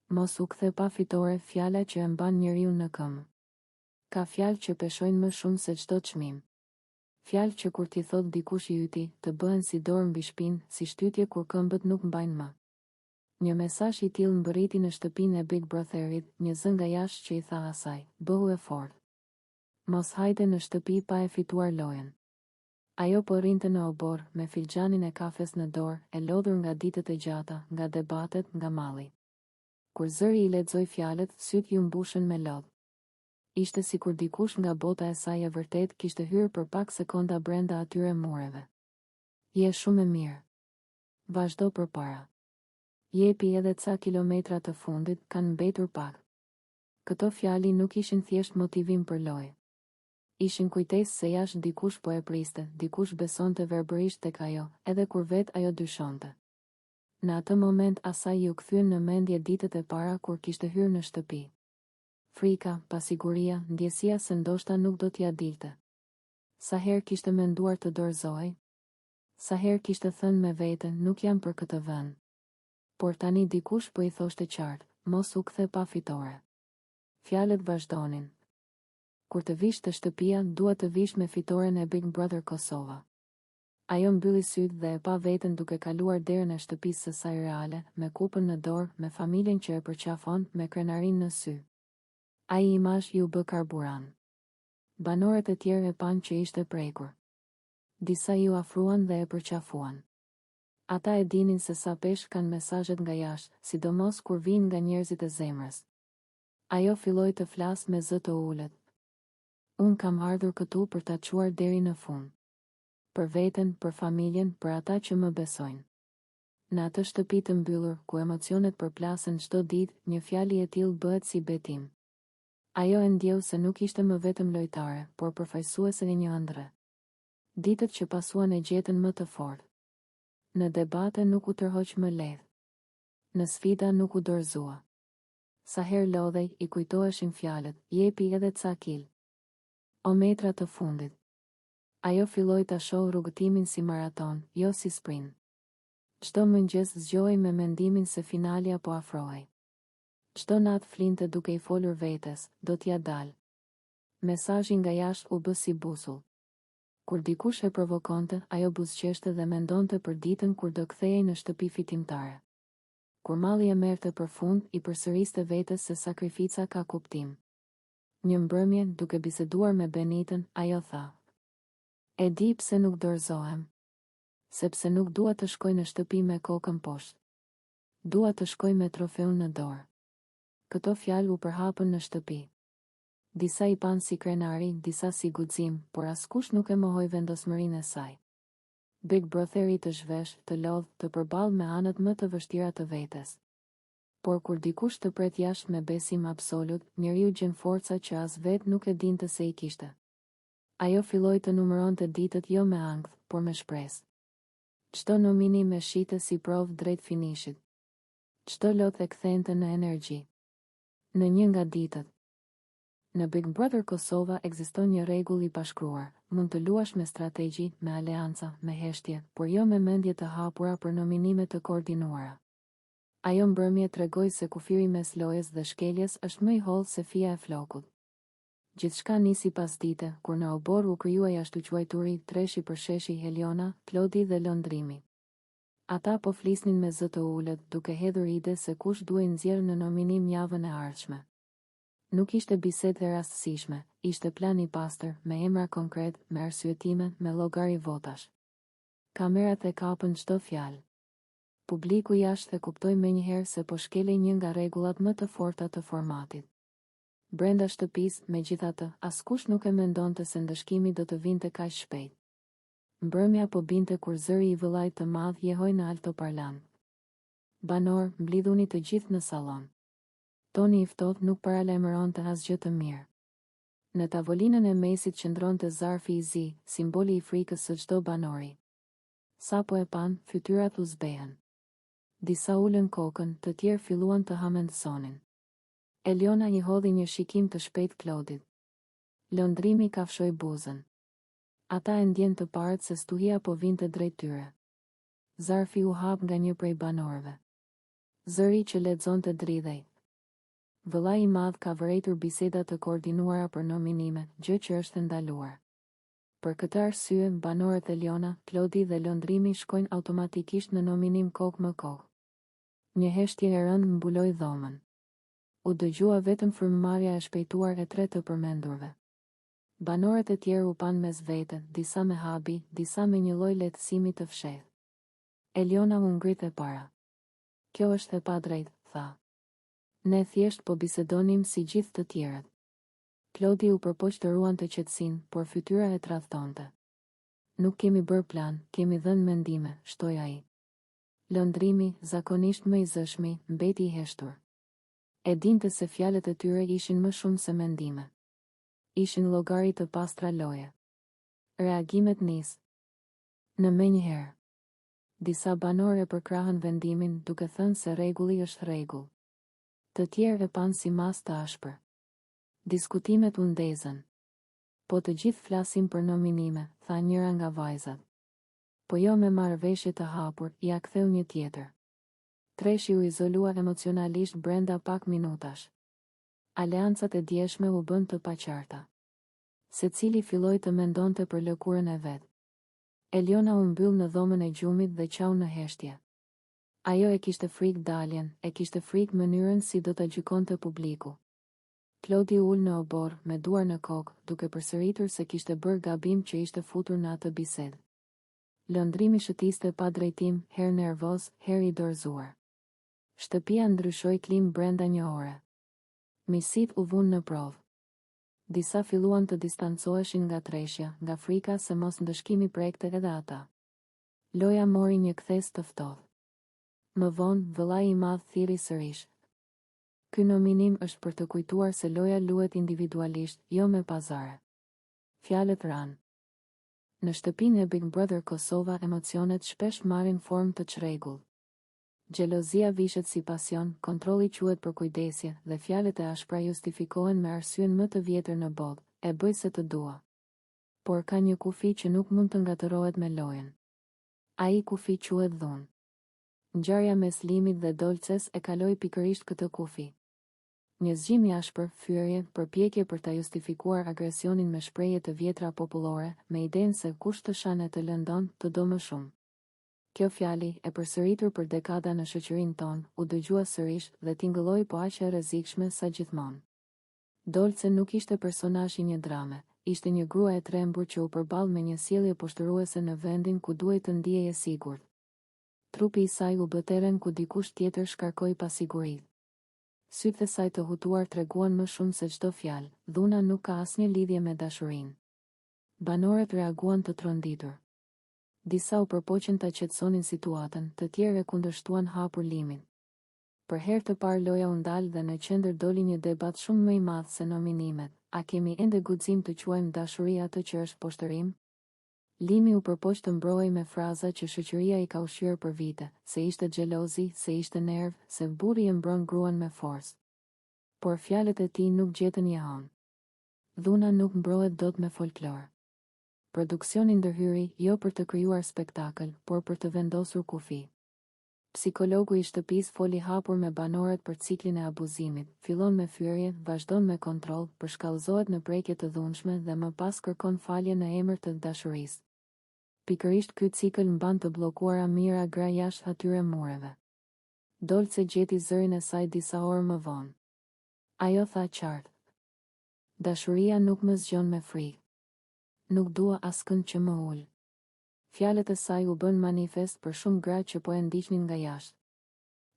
Mos u kthe pa fitore, fjala që e mban njeriu në këmbë. Ka fjalë që peshojnë më shumë se çdo çmim. Fjalë që kur ti thot dikush i yti, të bëhen si dorë mbi shpinë, si shtytje kur këmbët nuk mbajnë më. Një mesazh i tillë mbërriti në shtëpinë e Big Brotherit, një zë nga jashtë që i tha asaj: "Bëhu e fortë. Mos hajde në shtëpi pa e fituar lojën." Ajo po rrinte në obor, me filxhanin e kafes në dorë, e lodhur nga ditët e gjata, nga debatet, nga malli. Kur zëri i lexoi fjalët, syt ju mbushën me lodh. Ishte sikur dikush nga bota e saj e vërtet kishte hyrë për pak sekonda brenda atyre mureve. Je shumë e mirë. Vazhdo përpara. Jepi edhe ca kilometra të fundit, kanë mbetur pak. Këto fjali nuk ishin thjesht motivim për lojë. Ishin kujtesë se jashtë dikush po e priste, dikush besonte verbërisht tek ajo, edhe kur vet ajo dyshonte. Në atë moment asaj ju kthyen në mendje ditët e para kur kishte hyrë në shtëpi. Frika, pasiguria, ndjesia se ndoshta nuk do t'ja dilte. Sa herë kishte menduar të dorëzohej? Sa herë kishte thënë me veten, nuk jam për këtë vend. Por tani dikush po i thoshte qartë, mos u kthe pa fitore. Fjalët vazhdonin. Kur të vish të shtëpia, dua të vish me fitoren e Big Brother Kosova. Ajo mbylli sytë dhe e pa veten duke kaluar derën e shtëpisë së saj reale, me kupën në dorë, me familjen që e përqafon, me krenarin në sy. Ai imazh ju bë karburant. Banorët e tjerë e panë që ishte prekur. Disa ju afruan dhe e përqafuan. Ata e dinin se sa pesh kanë mesazhet nga jashtë, sidomos kur vinë nga njerëzit e zemrës. Ajo filloi të flasë me zë të ulët. Unë kam ardhur këtu për ta çuar deri në fund. Për veten, për familjen, për ata që më besojnë. Në atë shtëpi të mbyllur, ku emocionet përplasen çdo ditë, një fjali e tillë bëhet si betim. Ajo e ndjeu se nuk ishte më vetëm lojtare, por përfaqësuese e një ëndre. Ditët që pasuan e gjetën më të fortë. Në debate nuk u tërhoq më lehtë. Në sfida nuk u dorëzua. Sa herë lodhej, i kujtoheshin fjalët, jepi edhe ca kil. O metra të fundit. Ajo filloi ta shohë rrugëtimin si maraton, jo si sprint. Çdo mëngjes zgjohej me mendimin se finalja po afrohej. Çdo natë flinte duke i folur vetes, do t'ja dal. Mesazhi nga jashtë u bë si busull. Kur dikush e provokonte, ajo buzëqeshte dhe mendonte për ditën kur do kthehej në shtëpi fitimtare. Kur malli e merrte përfund, i përsëriste vetes se sakrifica ka kuptim. Një mbrëmje, duke biseduar me Benitën, ajo tha: "E di pse nuk dorëzohem. Sepse nuk dua të shkoj në shtëpi me kokën poshtë. Dua të shkoj me trofeun në dorë." Këto fjalë u përhapën në shtëpi. Disa i panë si krenari, disa si guxim, por askush nuk e mohoi vendosmërinë e saj. Big Brotheri të zhvesh, të lodh, të përballë me anët më të vështira të vetes. Por kur dikush të pret jashtë me besim absolut, njeriu gjen forca që as vet nuk e dinte se i kishte. Ajo filloi të numëronte ditët jo me ankth, por me shpresë. Çdo nominim e shite si provë drejt finishit. Çdo lot e kthente në energji. Në një nga ditët. Në Big Brother Kosova ekziston një rregull i pashkruar. Mund të luash me strategji, me aleanca, me heshtje, por jo me mendje të hapura për nominime të koordinuara. Ajo mbrëmje tregoi se kufiri mes lojës dhe shkeljes është më i hollë se fija e flokut. Gjithçka nisi pas dite, kur në obor u krijua jashtëquajturi, treshi për sheshi Heliona, Klodi dhe lëndrimi. Ata po flisnin me zë të ulët, duke hedhur ide se kush duhej nxjerrë në nominim javën e ardhshme. Nuk ishte bisedë e rastësishme, ishte plan i pastër, me emra konkret, me arsyetime, me llogari votash. Kamerat e kapën çdo fjalë. Publiku jashtë e kuptoi menjëherë se po shkelej një nga rregullat më të forta të formatit. Brenda shtëpisë, megjithatë, askush nuk e mendonte se ndëshkimi do të vinte kaq shpejt. Mbrëmja po binte kur zëri i vëllait të madh jehoi në altoparlant. Banor, mblidhuni të gjithë në sallon. Toni i ftohtë nuk paralajmëronte asgjë të mirë. Në tavolinën e mesit qëndronte zarfi i zi, simboli i frikës së çdo banori. Sa po e pan, fytyrat u zbehen. Disa ulën kokën, të tjerë filluan të hamendësonin. Eliona i hodhi një shikim të shpejt Klodit. Lëndrimi kafshoi buzën. Ata e ndjen të parët se stuhia po vinte drejt tyre. Zarfi u hap nga një prej banorëve. Zëri që lexonte dridhej. Vëllai i madh ka vërejtur biseda të koordinuara për nominime, gjë që është ndaluar. Për këtë arsye, banorët Eliona, Klodi dhe Lëndrimi shkojnë automatikisht në nominim kokë më kokë. Një heshtje e rëndë mbuloi dhomën. U dëgjua vetëm frymëmarrja e shpejtuar e tre të përmendurve. Banorët e tjerë u panë mes vete, disa me habi, disa me një lloj lehtësimi të fshehtë. Eliona u ngrit e para. Kjo është e padrejtë, tha. Ne thjesht po bisedonim si gjithë të tjerët. Klodi u përpoq të ruante qetësinë, por fytyra e tradhtonte. Nuk kemi bërë plan, kemi dhënë mendime, shtoi ai. Lëndrimi, zakonisht më i zëshmi, mbeti i heshtur. E dinte se fjalët e tyre ishin më shumë se mendime. Ishin llogari të pastra loje. Reagimet nis. Në menjëherë. Disa banorë përkrahën vendimin duke thënë se rregulli është rregull. Të tjerë e panë si mas të ashpër. Diskutimet u ndezën. Po të gjithë flasim për nominime, tha njëra nga vajzat. Po jo me marrëveshje të hapur, ja ktheu një tjetër. Treshi u izolua emocionalisht brenda pak minutash. Aleancat e djeshme u bën të paqarta. Secili filloi të mendonte për lëkurën e vet. Eliona u mbyll në dhomën e gjumit dhe qau në heshtje. Ajo e kishte frikë daljen, e kishte frikë mënyrën si do ta gjykonte publiku. Klodi ul në obor, me duar në kokë, duke përsëritur se kishte bërë gabim që ishte futur në atë bisedë. Lëndrimi shëtiste pa drejtim, herë nervoz, herë i dorëzuar. Shtëpia ndryshoi klim brenda një ore. Misit u vunë në provë. Disa filluan të distancoheshin nga treshja, nga frika se mos ndëshkimi prekte edhe ata. Loja mori një kthes të ftohtë. Më vonë, vëllai i madh thirri sërish. Ky nominim është për të kujtuar se loja luhet individualisht, jo me pazare. Fjalët ranë. Në shtëpinë e Big Brother Kosova emocionet shpesh marrin formë të çrregullt. Xhelozia vishet si pasion, kontrolli quhet për kujdesje dhe fjalët e ashpra justifikohen me arsyen më të vjetër në botë, e bëj se të dua. Por ka një kufi që nuk mund të ngatërohet me lojën. Ai kufi quhet dhunë. Ngjarja mes Limit dhe Dolces e kaloi pikërisht këtë kufi. Një zgjim i ashpër, fyerje, përpjekje për ta justifikuar agresionin me shprehje të vjetra popullore, me idenë se kush të shane të lëndon, të do më shumë. Kjo fjali, e përsëritur për dekada në shoqërinë tonë, u dëgjua sërish dhe tingëlloi po aq e rrezikshme sa gjithmonë. Dolce nuk ishte personazh i një drame, ishte një grua e trembur që u përball me një sjellje poshtëruese në vendin ku duhej të ndihej e sigurt. Trupi i saj u bë terren ku dikush tjetër shkarkoi pasiguri. Sytë e saj të hutuar treguan më shumë se çdo fjalë, dhuna nuk ka asnjë lidhje me dashurinë. Banorët reaguan të tronditur. Disa u përpoqën ta qetësonin situatën, të tjerë e kundërshtuan hapur Limin. Për herë të parë loja u ndal dhe në qendër doli një debat shumë më i madh se nominimet. A kemi ende guxim të quajmë dashuri atë që është poshtërim? Limi u përpoq të mbrojë me fraza që shoqëria i ka ushqyer për vite, se ishte xhelozi, se ishte nerv, se burri e mbron gruan me forcë. Por fjalët e tij nuk gjetën jahon. Dhuna nuk mbrohet dot me folklor. Produksioni ndërhyri jo për të krijuar spektakël, por për të vendosur kufi. Psikologu i shtëpisë foli hapur me banorët për ciklin e abuzimit, fillon me fyerje, vazhdon me kontroll, përshkallëzohet në prekje të dhunshme dhe më pas kërkon falje në emër të dashurisë. Pikërisht ky cikël mban të bllokuara mira gra jashtë atyre mureve. Dolce gjeti zërin e saj disa orë më vonë. Ajo tha qartë. Dashuria nuk më zgjon me frikë. Nuk dua askënd që më ul. Fjalët e saj u bën manifest për shumë gra që po e ndiqnin nga jashtë.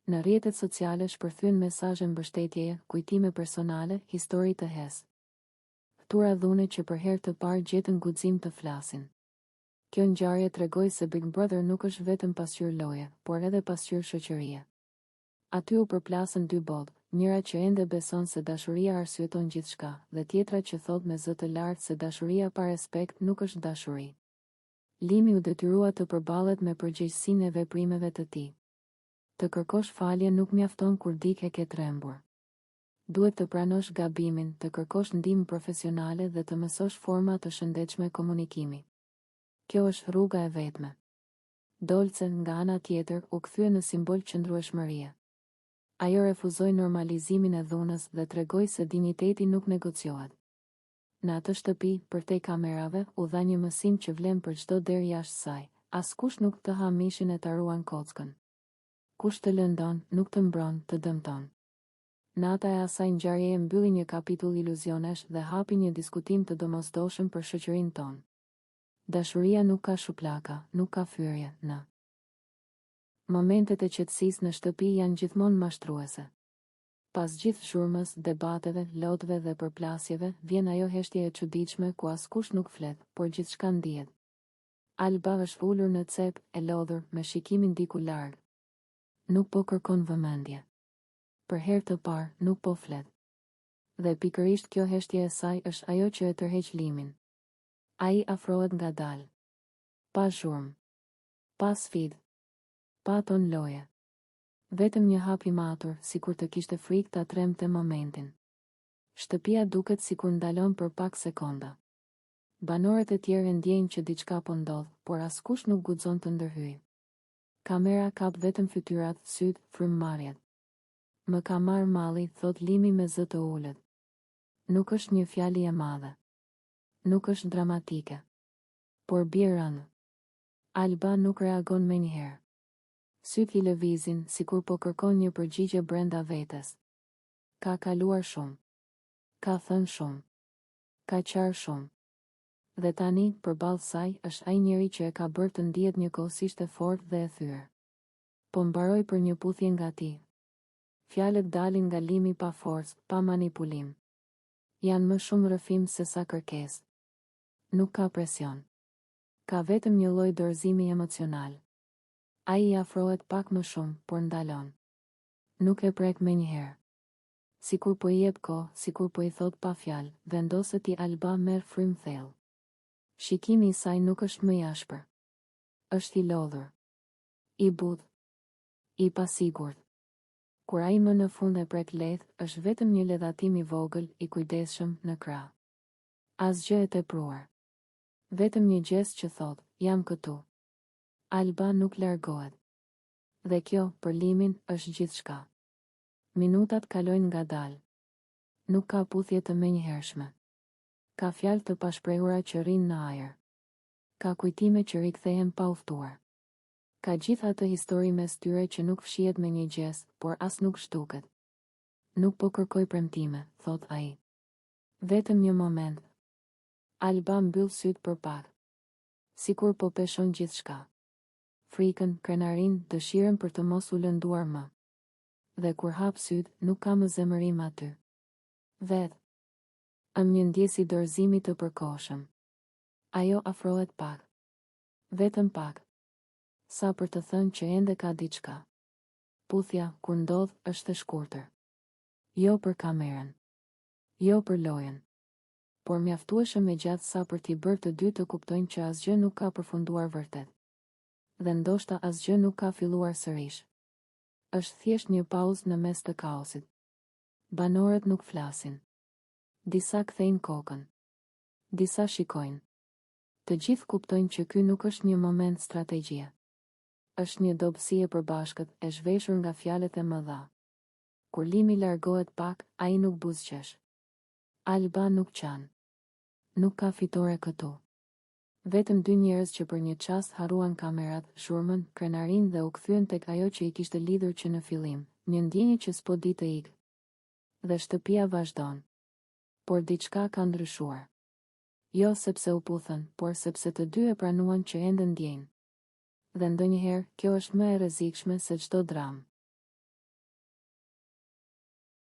Në rrjetet sociale shpërthyen mesazhe mbështetjeje, kujtime personale, histori të hes. Ftura dhune që për herë të parë gjetën guxim të flasin. Kjo ngjarje tregoi se Big Brother nuk është vetëm pasqyrë loje, por edhe pasqyrë shoqërie. Aty u përplasën dy botë, njëra që ende beson se dashuria arsyeton gjithçka, dhe tjetra që thot me zë të lartë se dashuria pa respekt nuk është dashuri. Limi u detyrua të përballet me përgjegjësinë e veprimeve të tij. Të kërkosh falje nuk mjafton kur dike ke trembur. Duhet të pranosh gabimin, të kërkosh ndihmë profesionale dhe të mësosh forma të shëndetshme komunikimi. Kjo është rruga e vetme. Dolce, nga ana tjetër, u kthye në simbol qëndrueshmërie. Ajo refuzoi normalizimin e dhunës dhe tregoi se dinjiteti nuk negociohet. Në atë shtëpi, përtej kamerave, u dha një mësim që vlen për çdo derë jashtë saj. Askush nuk të ha mishin e ta ruan kockën. Kush të lëndon, nuk të mbron, të dëmton. Nata e asaj ngjarjeje mbylli një kapitull iluzionesh dhe hapi një diskutim të domosdoshëm për shoqërinë tonë. Dashuria nuk ka shuplaka, nuk ka fyrje, në. Momentet e qetësisë në shtëpi janë gjithmonë mashtruese. Pas gjithë zhurmës, debateve, lotëve dhe përplasjeve, vjen ajo heshtje e çuditshme ku askush nuk flet, por gjithçka ndihet. Alba është ulur në cep, e lodhur, me shikimin diku larg. Nuk po kërkon vëmendje. Për herë të parë, nuk po flet. Dhe pikërisht kjo heshtje e saj është ajo që e tërheq limin. Ai afrohet ngadalë. Pa zhurmë. Pa sfidë. Pa ton loje. Vetëm një hap i matur, sikur të kishte frikë ta tremte momentin. Shtëpia duket sikur ndalon për pak sekonda. Banorët e tjerë ndjejnë që diçka po ndodh, por askush nuk guxon të ndërhyjë. Kamera kap vetëm fytyrat, syt, frymëmarrjet. Më ka marrë malli, thot Limi me zë të ulët. Nuk është një fjali e madhe. Nuk është dramatike. Por bie rënë. Alba nuk reagon menjëherë. Syt i lëvizin, sikur po kërkon një përgjigje brenda vetes. Ka kaluar shumë. Ka thënë shumë. Ka qarë shumë. Dhe tani, përballë saj, është ai njeri që e ka bërë të ndihet njëkohësisht e fortë dhe e thyer. Po mbaroi për një puthje nga ti. Fjalët dalin nga Limi pa forcë, pa manipulim. Janë më shumë rrëfim se sa kërkesë. Nuk ka presion. Ka vetëm një lloj dorëzimi emocional. Ai i afrohet pak më shumë, por ndalon. Nuk e prek menjëherë. Sikur po i jep kohë, sikur po i thot pa fjalë, vendoset i Alba merr frym thellë. Shikimi i saj nuk është më i ashpër. Është i lodhur. I butë. I pasigurt. Kur ai më në fund e prek lehtë, është vetëm një ledhatim i vogël, i kujdesshëm në krah. Asgjë e tepruar. Vetëm një gjest që thot, jam këtu. Alba nuk largohet. Dhe kjo, për Limin, është gjithçka. Minutat kalojnë ngadalë. Nuk ka puthje të menjëhershme. Ka fjalë të pashprehura që rrinë në ajër. Ka kujtime që rikthehen pa u ftuar. Ka gjithë atë histori mes tyre që nuk fshihet me një gjest, por as nuk zhduket. Nuk po kërkoj premtime, thot ai. Vetëm një moment. Alba mbyll syt për pak. Sikur po peshon gjithçka. Frikën, krenarin, dëshirën për të mos u lënduar më. Dhe kur hap syt, nuk ka më zemërim aty. Vetë. Një ndjesi dorëzimi të përkohshëm. Ajo afrohet pak. Vetëm pak. Sa për të thënë që ende ka diçka. Puthja, kur ndodh, është e shkurtër. Jo për kamerën. Jo për lojën. Por mjaftueshëm e gjatë sa për t'i bërë të dy të kuptojnë që asgjë nuk ka përfunduar vërtet. Dhe ndoshta asgjë nuk ka filluar sërish. Është thjesht një pauzë në mes të kaosit. Banorët nuk flasin. Disa kthejnë kokën. Disa shikojnë. Të gjithë kuptojnë që ky nuk është një moment strategjie. Është një dobësi e përbashkët, e zhveshur nga fjalët e mëdha. Kur Limi largohet pak, ai nuk buzëqesh. Alba nuk qan. Nuk ka fitore këtu. Vetëm dy njerëz që për një çast harruan kamerat, zhurmën, krenarin dhe u kthyen tek ajo që i kishte lidhur që në fillim, një ndjenjë që s'po di të ikë. Dhe shtëpia vazhdon. Por diçka ka ndryshuar. Jo sepse u puthën, por sepse të dy e pranuan që ende ndjejnë. Dhe ndonjëherë, kjo është më e rrezikshme se çdo dramë.